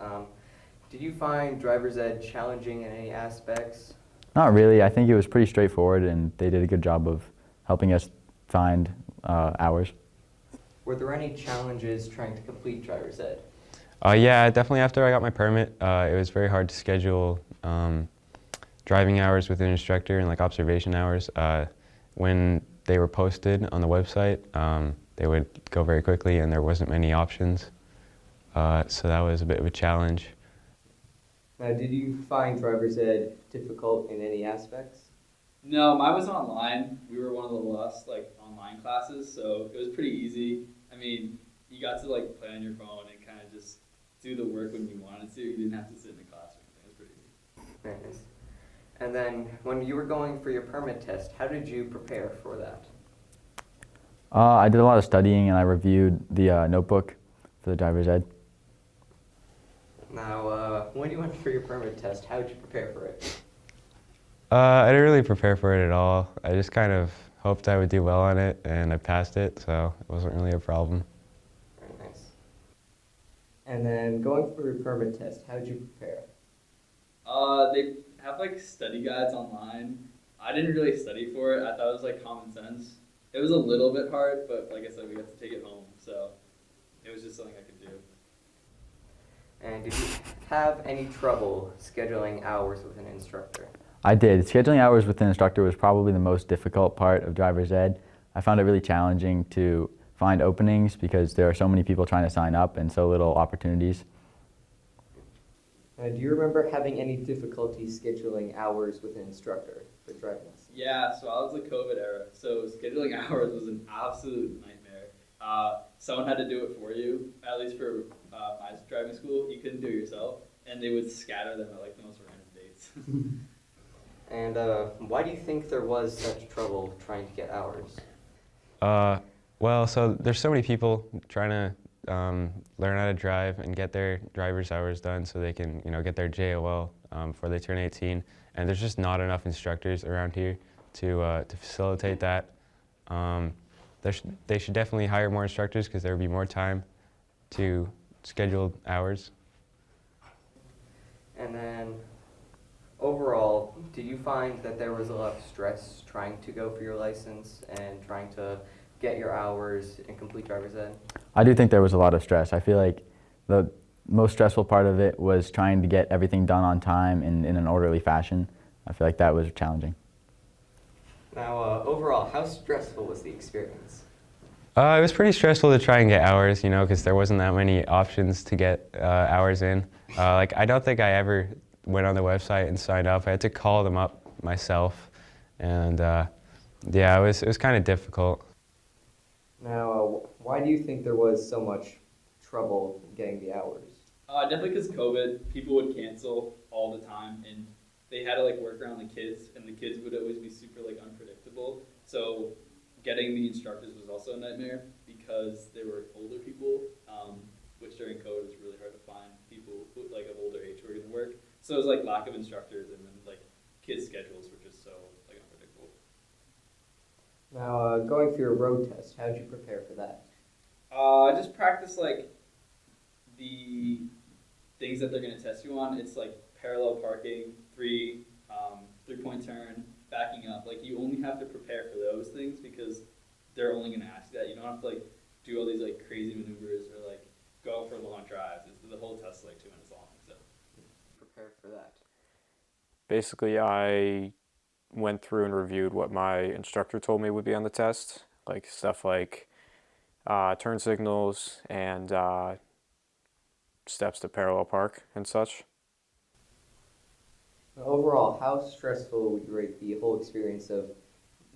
Did you find driver's ed challenging in any aspects? Not really. I think it was pretty straightforward, and they did a good job of helping us find hours. Were there any challenges trying to complete driver's ed? Yeah, definitely after I got my permit, it was very hard to schedule driving hours with an instructor and like observation hours. When they were posted on the website, they would go very quickly and there wasn't many options. So that was a bit of a challenge. Now, did you find driver's ed difficult in any aspects? No, mine was online. We were one of the last like online classes, so it was pretty easy. I mean, you got to like play on your phone and kind of just do the work when you wanted to. You didn't have to sit in the classroom. It was pretty easy. Very nice. And then when you were going for your permit test, how did you prepare for that? I did a lot of studying, and I reviewed the notebook for the driver's ed. Now, when you went for your permit test, how did you prepare for it? I didn't really prepare for it at all. I just kind of hoped I would do well on it, and I passed it, so it wasn't really a problem. Very nice. And then going for your permit test, how did you prepare? They have like study guides online. I didn't really study for it. I thought it was like common sense. It was a little bit hard, but like I said, we got to take it home, so it was just something I could do. And did you have any trouble scheduling hours with an instructor? I did. Scheduling hours with an instructor was probably the most difficult part of driver's ed. I found it really challenging to find openings because there are so many people trying to sign up and so little opportunities. Do you remember having any difficulty scheduling hours with an instructor for driving lessons? Yeah, so I was the COVID era, so scheduling hours was an absolute nightmare. Someone had to do it for you, at least for my driving school. You couldn't do it yourself, and they would scatter them at like the most random dates. And why do you think there was such trouble trying to get hours? Well, so there's so many people trying to learn how to drive and get their driver's hours done so they can, get their JOL before they turn 18. And there's just not enough instructors around here to facilitate that. They should definitely hire more instructors because there would be more time to schedule hours. And then, overall, did you find that there was a lot of stress trying to go for your license and trying to get your hours and complete driver's ed? I do think there was a lot of stress. I feel like the most stressful part of it was trying to get everything done on time and in an orderly fashion. I feel like that was challenging. Now, overall, how stressful was the experience? It was pretty stressful to try and get hours, because there wasn't that many options to get hours in. I don't think I ever went on the website and signed up. I had to call them up myself, and yeah, it was kind of difficult. Now, why do you think there was so much trouble getting the hours? Definitely because COVID, people would cancel all the time, and they had to work around the kids, and the kids would always be super unpredictable. So getting the instructors was also a nightmare because they were older people, which during COVID was really hard to find people who, of older age who were going to work. So it was lack of instructors, and then kids' schedules were just so unpredictable. Now, going for your road test, how did you prepare for that? I just practice the things that they're going to test you on. It's parallel parking, three-point turn, backing up. You only have to prepare for those things because they're only going to ask you that. You don't have to do all these crazy maneuvers or go for long drives. The whole test is 2 minutes long. So prepare for that. Basically, I went through and reviewed what my instructor told me would be on the test, stuff like turn signals and steps to parallel park and such. Overall, how stressful would you rate the whole experience of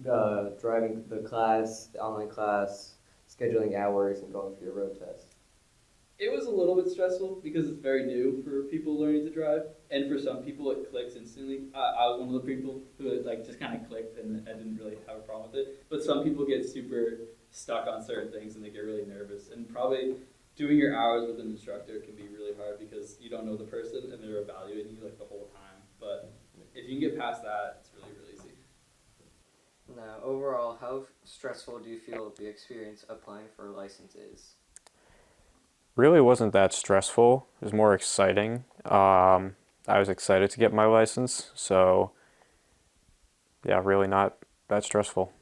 driving the class, the online class, scheduling hours, and going for your road test? it was a little bit stressful because it's very new for people learning to drive, and for some people it clicks instantly. I was one of the people who just kind of clicked, and I didn't really have a problem with it. But some people get super stuck on certain things and they get really nervous. And probably doing your hours with an instructor can be really hard because you don't know the person and they're evaluating you like the whole time. But if you can get past that, it's really, really easy. Now, overall, how stressful do you feel the experience applying for a license is? Really wasn't that stressful. It was more exciting. I was excited to get my license, so yeah, really not that stressful.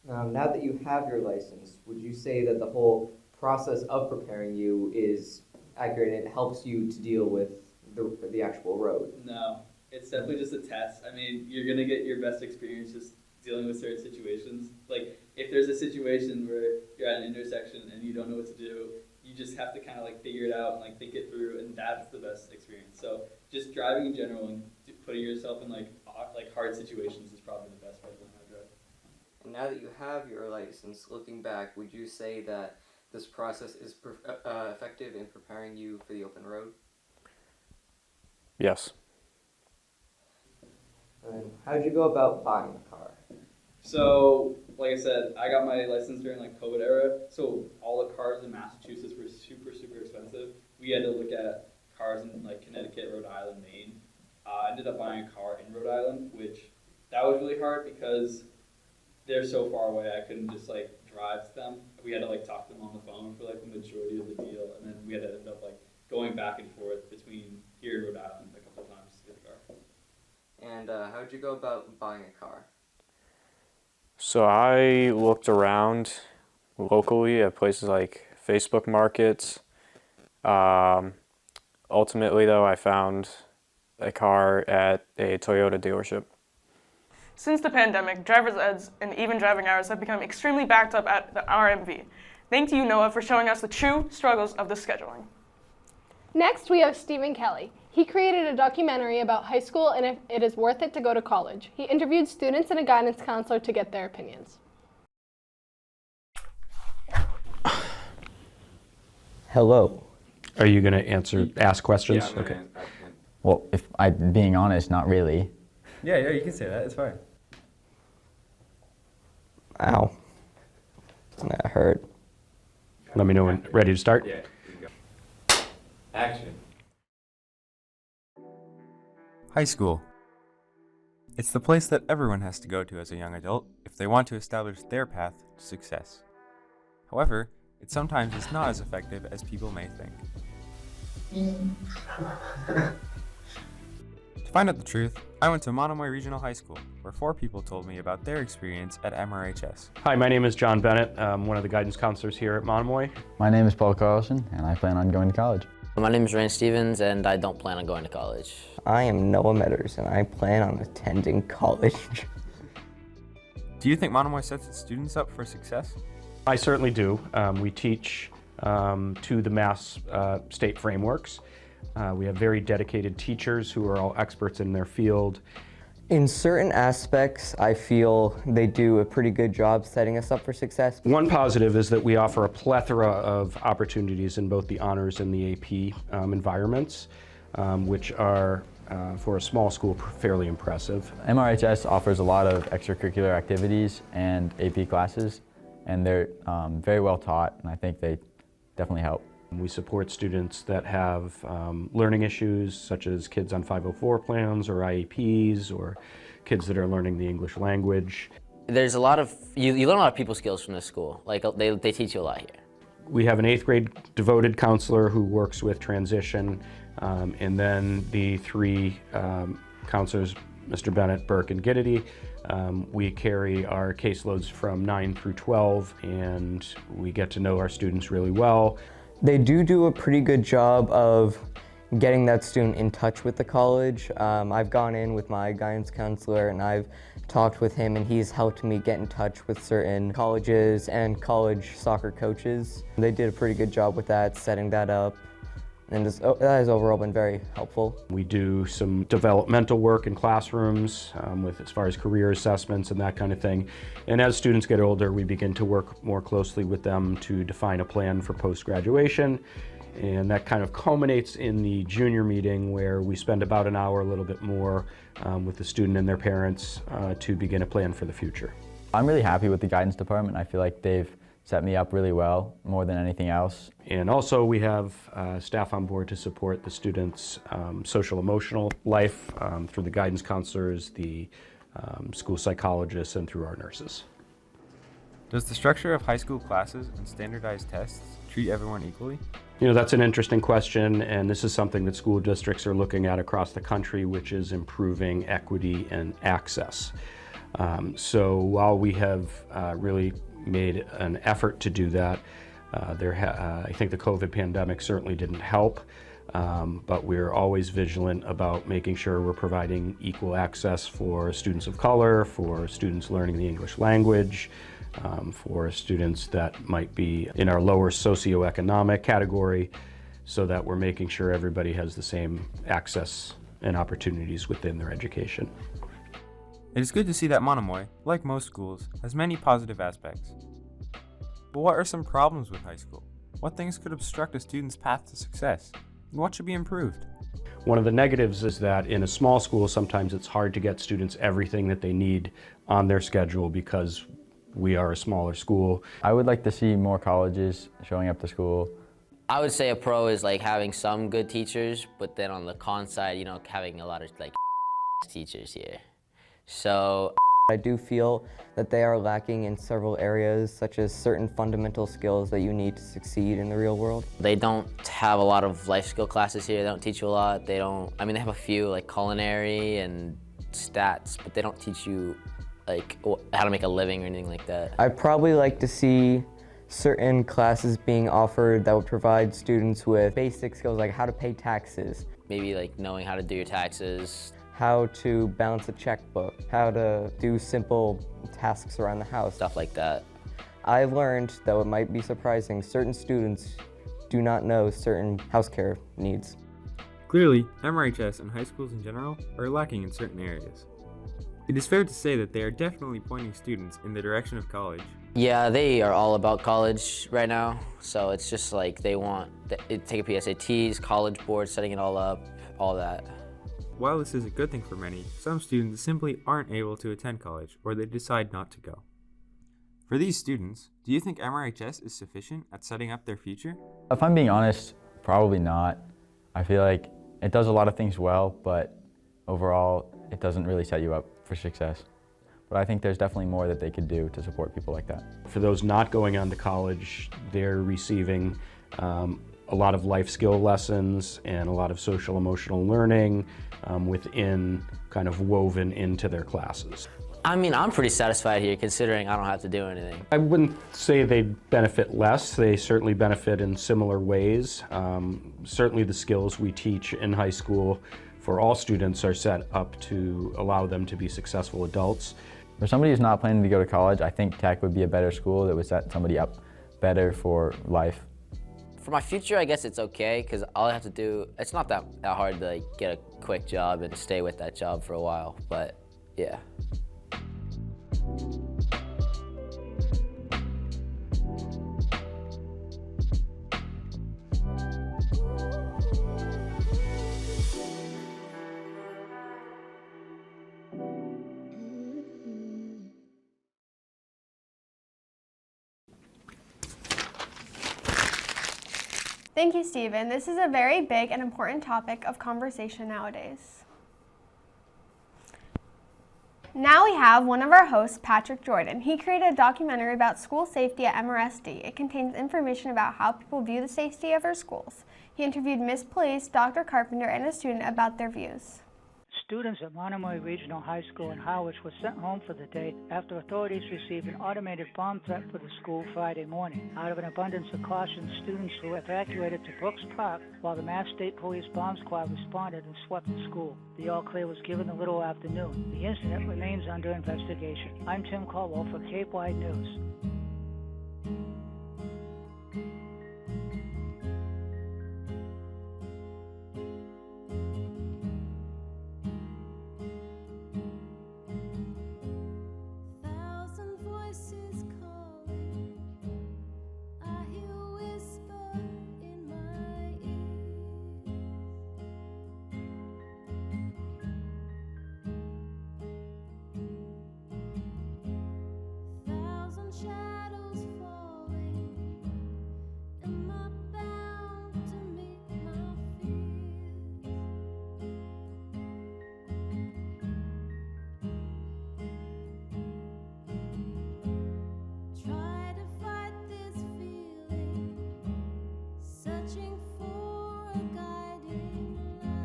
Now that you have your license, would you say that the whole process of preparing you is accurate and it helps you to deal with the actual road? No, it's definitely just a test. I mean, you're going to get your best experience just dealing with certain situations. Like, if there's a situation where you're at an intersection and you don't know what to do, you just have to kind of figure it out and think it through, and that's the best experience. So just driving in general and putting yourself in hard situations is probably the best way to learn how to drive. And now that you have your license, looking back, would you say that this process is effective in preparing you for the open road? Yes. And how did you go about buying a car? So, like I said, I got my license during COVID era, so all the cars in Massachusetts were super, super expensive. We had to look at cars in Connecticut, Rhode Island, Maine. I ended up buying a car in Rhode Island, which that was really hard because they're so far away. I couldn't just drive to them. We had to talk to them on the phone for the majority of the deal, and then we had to end up going back and forth between here and Rhode Island a couple of times to get the car. And how did you go about buying a car? So I looked around locally at places like Facebook Markets. Ultimately, though, I found a car at a Toyota dealership. Since the pandemic, driver's eds and even driving hours have become extremely backed up at the RMV. Thank you, Noah, for showing us the true struggles of the scheduling. Next, we have Stephen Kelly. He created a documentary about high school and if it is worth it to go to college. He interviewed students and a guidance counselor to get their opinions. Hello. Are you going to ask questions? Yeah, okay. Well, if I'm being honest, not really. Yeah, you can say that. It's fine. Ow. That hurt. Let me know when ready to start. Yeah, go. Action. High school. It's the place that everyone has to go to as a young adult if they want to establish their path to success. However, it sometimes is not as effective as people may think. To find out the truth, I went to Monomoy Regional High School, where 4 people told me about their experience at MRHS. Hi, my name is John Bennett. I'm one of the guidance counselors here at Monomoy. My name is Paul Carlson, and I plan on going to college. My name is Rand Stevens, and I don't plan on going to college. I am Noah Metters, and I plan on attending college. Do you think Monomoy sets its students up for success? I certainly do. We teach to the Mass state frameworks. We have very dedicated teachers who are all experts in their field. In certain aspects, I feel they do a pretty good job setting us up for success. One positive is that we offer a plethora of opportunities in both the honors and the AP environments, which are, for a small school, fairly impressive. MRHS offers a lot of extracurricular activities and AP classes, and they're very well taught, and I think they definitely help. We support students that have learning issues, such as kids on 504 plans or IEPs, or kids that are learning the English language. There's a lot of, you learn a lot of people skills from this school. They teach you a lot here. We have an 8th grade devoted counselor who works with transition, and then the 3 counselors, Mr. Bennett, Burke, and Giddity. We carry our caseloads from 9 through 12, and we get to know our students really well. They do a pretty good job of getting that student in touch with the college. I've gone in with my guidance counselor and I've talked with him, and he's helped me get in touch with certain colleges and college soccer coaches. They did a pretty good job with that, setting that up, and that has overall been very helpful. We do some developmental work in classrooms with as far as career assessments and that kind of thing. And as students get older, we begin to work more closely with them to define a plan for post-graduation. And that kind of culminates in the junior meeting where we spend about an hour, a little bit more, with the student and their parents to begin a plan for the future. I'm really happy with the guidance department. I feel like they've set me up really well, more than anything else. And also we have staff on board to support the students' social emotional life through the guidance counselors, the school psychologists, and through our nurses. Does the structure of high school classes and standardized tests treat everyone equally? You know, that's an interesting question, and this is something that school districts are looking at across the country, which is improving equity and access. So while we have really made an effort to do that, I think the COVID pandemic certainly didn't help, but we're always vigilant about making sure we're providing equal access for students of color, for students learning the English language, for students that might be in our lower socioeconomic category, so that we're making sure everybody has the same access and opportunities within their education. It is good to see that Monomoy, like most schools, has many positive aspects. But what are some problems with high school? What things could obstruct a student's path to success? And what should be improved? One of the negatives is that in a small school, sometimes it's hard to get students everything that they need on their schedule because we are a smaller school. I would like to see more colleges showing up to school. I would say a pro is like having some good teachers, but then on the con side, you know, having a lot of like teachers here. So I do feel that they are lacking in several areas, such as certain fundamental skills that you need to succeed in the real world. They don't have a lot of life skill classes here. They don't teach you a lot. They have a few like culinary and stats, but they don't teach you like how to make a living or anything like that. I'd probably like to see certain classes being offered that would provide students with basic skills like how to pay taxes. Maybe like knowing how to do your taxes. How to balance a checkbook, how to do simple tasks around the house. Stuff like that. I've learned, though it might be surprising, certain students do not know certain house care needs. Clearly, MRHS and high schools in general are lacking in certain areas. It is fair to say that they are definitely pointing students in the direction of college. Yeah, they are all about college right now. So it's just like they want to take a PSATs, college board, setting it all up, all that. While this is a good thing for many, some students simply aren't able to attend college, or they decide not to go. For these students, do you think MRHS is sufficient at setting up their future? If I'm being honest, probably not. I feel like it does a lot of things well, but overall, it doesn't really set you up for success. But I think there's definitely more that they could do to support people like that. For those not going on to college, they're receiving a lot of life skill lessons and a lot of social emotional learning within kind of woven into their classes. I mean, I'm pretty satisfied here considering I don't have to do anything. I wouldn't say they benefit less. They certainly benefit in similar ways. Certainly the skills we teach in high school for all students are set up to allow them to be successful adults. For somebody who's not planning to go to college, I think tech would be a better school that would set somebody up better for life. For my future, I guess it's okay because all I have to do, it's not that hard to like get a quick job and stay with that job for a while, but yeah. Thank you, Stephen. This is a very big and important topic of conversation nowadays. Now we have one of our hosts, Patrick Jordan. He created a documentary about school safety at MRSD. It contains information about how people view the safety of our schools. He interviewed Miss Police, Dr. Carpenter, and a student about their views. Students at Monomoy Regional High School in Harwich were sent home for the day after authorities received an automated bomb threat for the school Friday morning. Out of an abundance of caution, students were evacuated to Brooks Park while the Mass State Police Bomb Squad responded and swept the school. The all-clear was given a little afternoon. The incident remains under investigation. I'm Tim Caldwell for Cape Wide News. searching for a guiding light.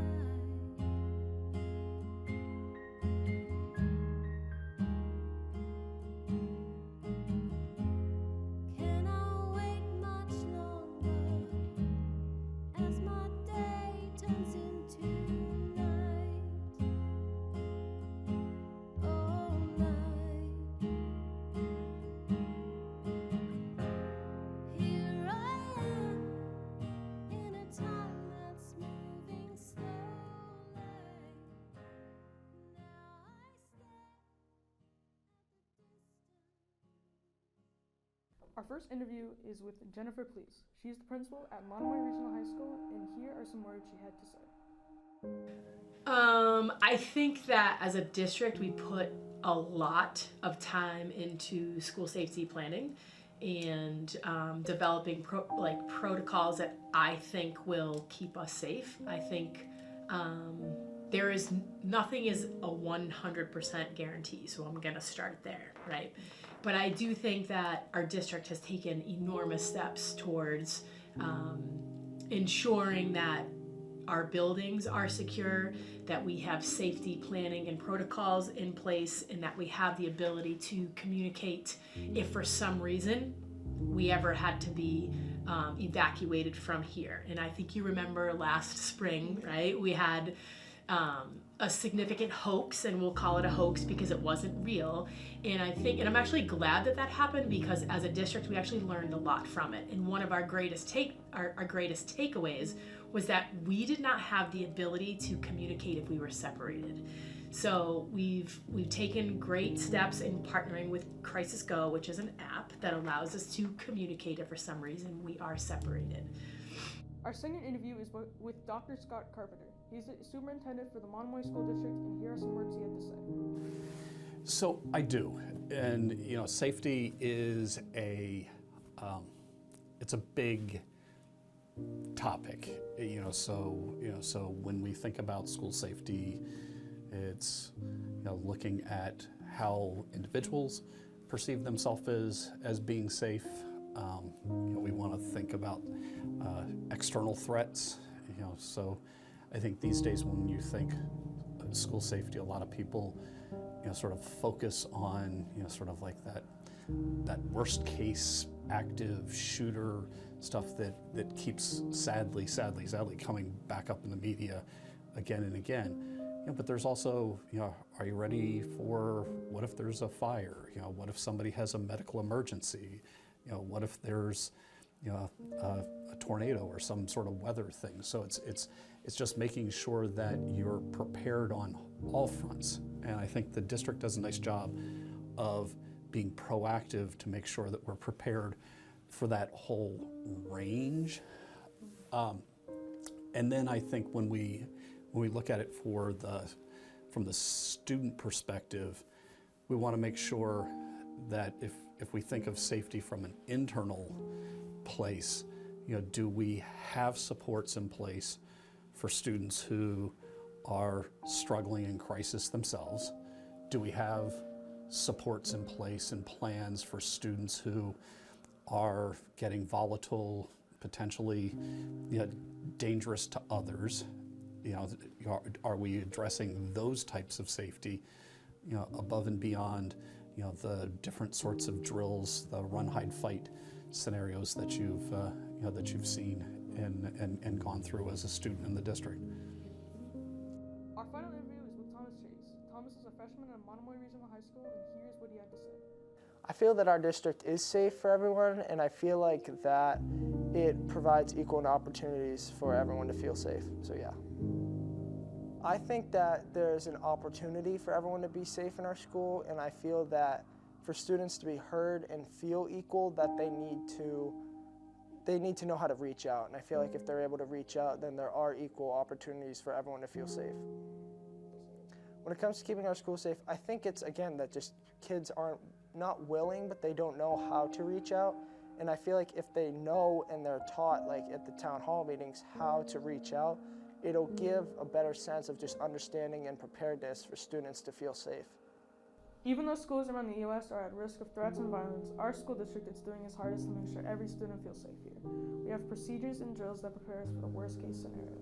Can I wait much longer as my day turns into night? Oh, night. Here I am in a time that's moving slowly. Now I stare at the distance. Our first interview is with Jennifer Please. She's the principal at Monomoy Regional High School, and here are some words she had to say. I think that as a district, we put a lot of time into school safety planning and developing protocols that I think will keep us safe. I think nothing is a 100% guarantee, so I'm gonna start there, right? But I do think that our district has taken enormous steps towards ensuring that our buildings are secure, that we have safety planning and protocols in place, and that we have the ability to communicate if for some reason we ever had to be evacuated from here. And I think you remember last spring, right? We had a significant hoax, and we'll call it a hoax because it wasn't real. And I'm actually glad that that happened, because as a district, we actually learned a lot from it. And one of our greatest takeaways was that we did not have the ability to communicate if we were separated. So we've taken great steps in partnering with Crisis Go, which is an app that allows us to communicate if for some reason we are separated. Our second interview is with Dr. Scott Carpenter. He's the superintendent for the Monomoy School District, and here are some words he had to say. So I do, and safety is it's a big topic. So when we think about school safety, it's looking at how individuals perceive themselves as being safe. We want to think about external threats. So I think these days when you think of school safety, a lot of people sort of focus on sort of like that worst case active shooter stuff that keeps sadly coming back up in the media again and again. But there's also, are you ready for what if there's a fire? What if somebody has a medical emergency? What if there's a tornado or some sort of weather thing? So it's just making sure that you're prepared on all fronts. And I think the district does a nice job of being proactive to make sure that we're prepared for that whole range. And then I think when we look at it from the student perspective, we want to make sure that if we think of safety from an internal place, do we have supports in place for students who are struggling in crisis themselves? Do we have supports in place and plans for students who are getting volatile, potentially dangerous to others? Are we addressing those types of safety above and beyond the different sorts of drills, the run, hide, fight scenarios that you've seen and gone through as a student in the district? Our final interview is with Thomas Chase. Thomas is a freshman at Monomoy Regional High School, and here's what he had to say. I feel that our district is safe for everyone, and I feel like that it provides equal opportunities for everyone to feel safe, so yeah. I think that there's an opportunity for everyone to be safe in our school, and I feel that for students to be heard and feel equal, that they need to know how to reach out. And I feel like if they're able to reach out, then there are equal opportunities for everyone to feel safe. When it comes to keeping our school safe, I think it's, again, that just kids aren't not willing, but they don't know how to reach out. And I feel like if they know and they're taught, like at the town hall meetings, how to reach out, it'll give a better sense of just understanding and preparedness for students to feel safe. Even though schools around the U.S. are at risk of threats and violence, our school district is doing its hardest to make sure every student feels safe here. We have procedures and drills that prepare us for the worst-case scenario.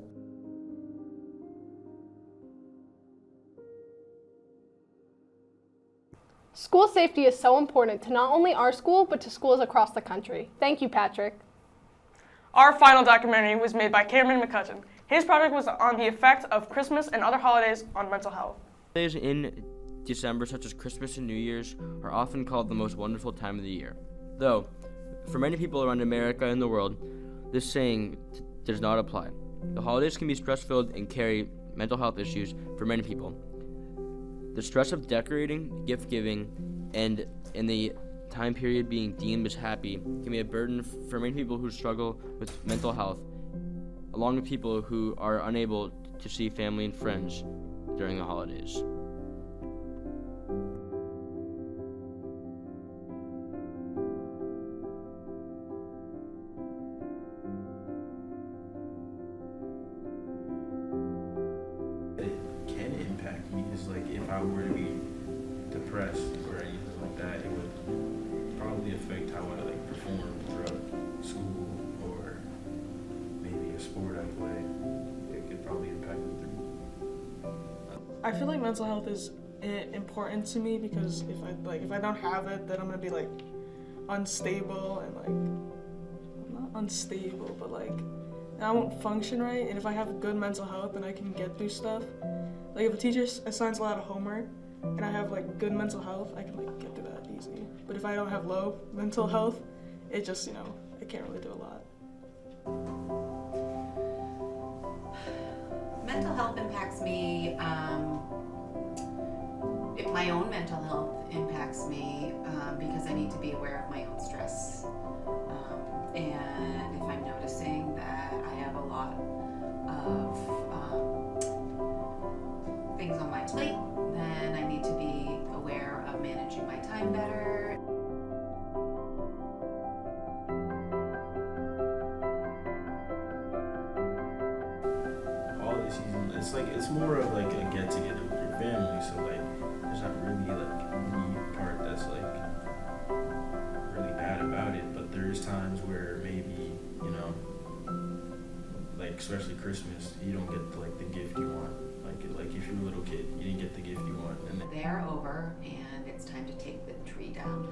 School safety is so important to not only our school, but to schools across the country. Thank you, Patrick. Our final documentary was made by Cameron McCutcheon. His project was on the effect of Christmas and other holidays on mental health. Holidays in December, such as Christmas and New Year's, are often called the most wonderful time of the year. Though, for many people around America and the world, this saying does not apply. The holidays can be stress-filled and carry mental health issues for many people. The stress of decorating, gift-giving, and in the time period being deemed as happy can be a burden for many people who struggle with mental health, along with people who are unable to see family and friends during the holidays. It can impact me is like if I were to be depressed or anything like that, it would probably affect how I like perform throughout school or maybe a sport I play. It could probably impact me through. I feel like mental health is important to me because if I don't have it, then I'm gonna be like unstable and like not unstable, but like I won't function right. And if I have good mental health, then I can get through stuff. Like if a teacher assigns a lot of homework and I have like good mental health, I can like get through that easy. But if I don't have low mental health, it just I can't really do a lot. Mental health impacts me. If my own mental health impacts me because I need to be aware of my own stress. And if I'm noticing that I have a lot of things on my plate, then I need to be aware of managing my time better. Holiday season, it's more of like a get together with your family, so like there's not really like any part that's like really bad about it, but there's times where maybe, like especially Christmas, you don't get like the gift you want. Like if you're a little kid, you didn't get the gift you want. And They're over and it's time to take the tree down.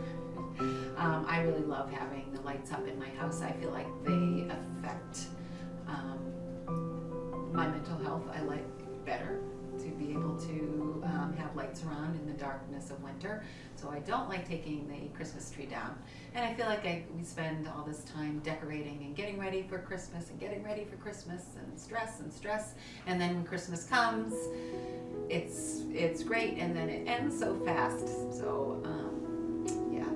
I really love having the lights up in my house. I feel like they affect my mental health. I like better to be able to have lights around in the darkness of winter. So I don't like taking the Christmas tree down. And I feel like we spend all this time decorating and getting ready for Christmas and getting ready for Christmas and stress. And then when Christmas comes, it's great and then it ends so fast. So yeah.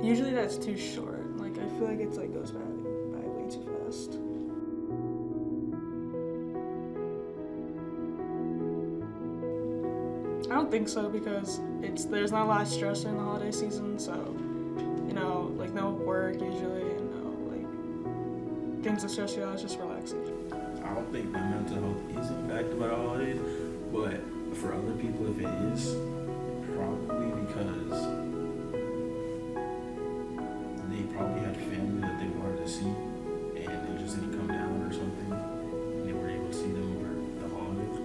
Usually that's too short. Like I feel like it's like goes by way too fast. I don't think so because there's not a lot of stress during the holiday season, so like no work usually and no like things that stress you out. It's just relaxing. I don't think my mental health is impacted by the holidays, but for other people, if it is, probably because they probably had family that they wanted to see and they just didn't come down or something, and they were able to see them over the holidays.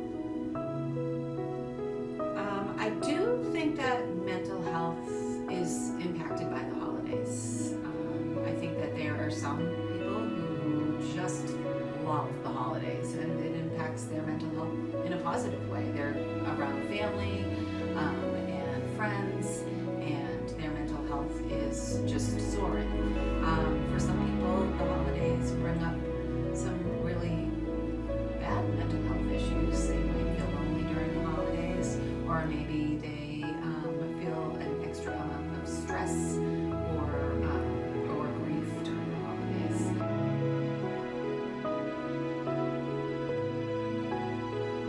I do think that mental health is impacted by the holidays. I think that there are some people who just love the holidays and it impacts their mental health in a positive way. They're around family and friends and their mental health is just soaring. For some people, the holidays bring up some really bad mental health issues. They might feel lonely during the holidays, or maybe they feel an extra amount of stress or grief during the holidays.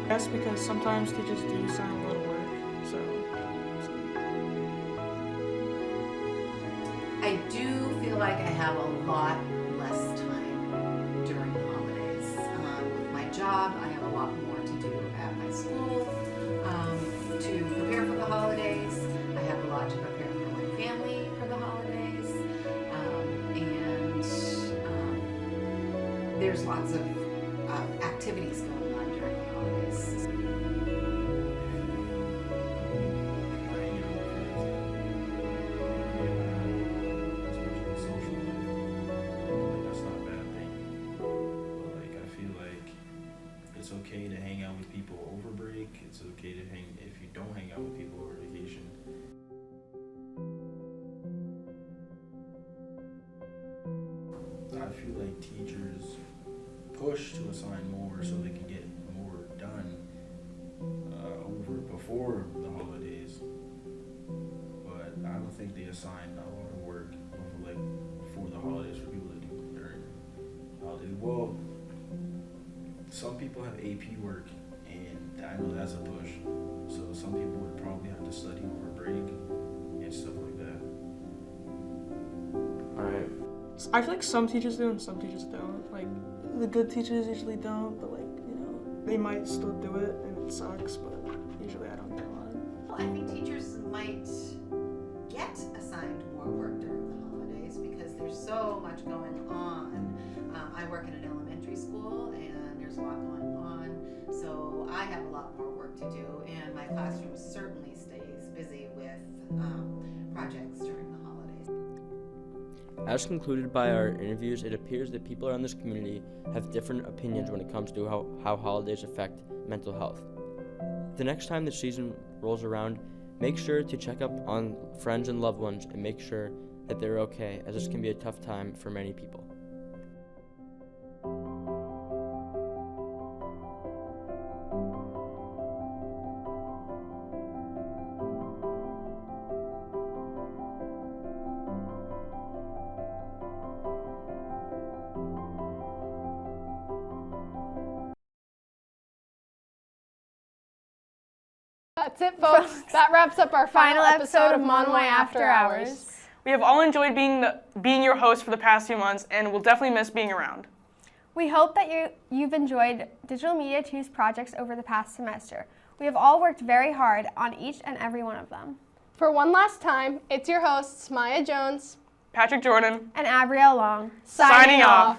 Yes, because sometimes teachers do sign a little work, so. I do feel like I have a lot less time during the holidays. With my job, I have a lot more to do at my school to prepare for the holidays. there's lots of activities going on during the holidays. It's okay to hang out with people over break. It's okay to if you don't hang out with people over vacation. I feel like teachers push to assign more so they can get more done over before the holidays. But I don't think they assign a lot of work over, like before the holidays for people to do during the holidays. Well, some people have AP work, and I know that's a push. So some people would probably have to study over break and stuff like that. Alright. I feel like some teachers do and some teachers don't. Like, the good teachers usually don't, but they might still do it and it sucks, but usually I don't get a lot. Well, I think teachers might get assigned more work during the holidays because there's so much going on. I work in an elementary school and there's a lot going on, so I have a lot more work to do, and my classroom certainly stays busy with projects during the holidays. As concluded by our interviews, it appears that people around this community have different opinions when it comes to how holidays affect mental health. The next time the season rolls around, make sure to check up on friends and loved ones and make sure that they're okay, as this can be a tough time for many people. That's it, folks. That wraps up our final episode of Monomoy After Hours. We have all enjoyed being your host for the past few months, and we'll definitely miss being around. We hope that you've enjoyed Digital Media 2's projects over the past semester. We have all worked very hard on each and every one of them. For one last time, it's your hosts, Maya Jones, Patrick Jordan, and Abrielle Long, signing off.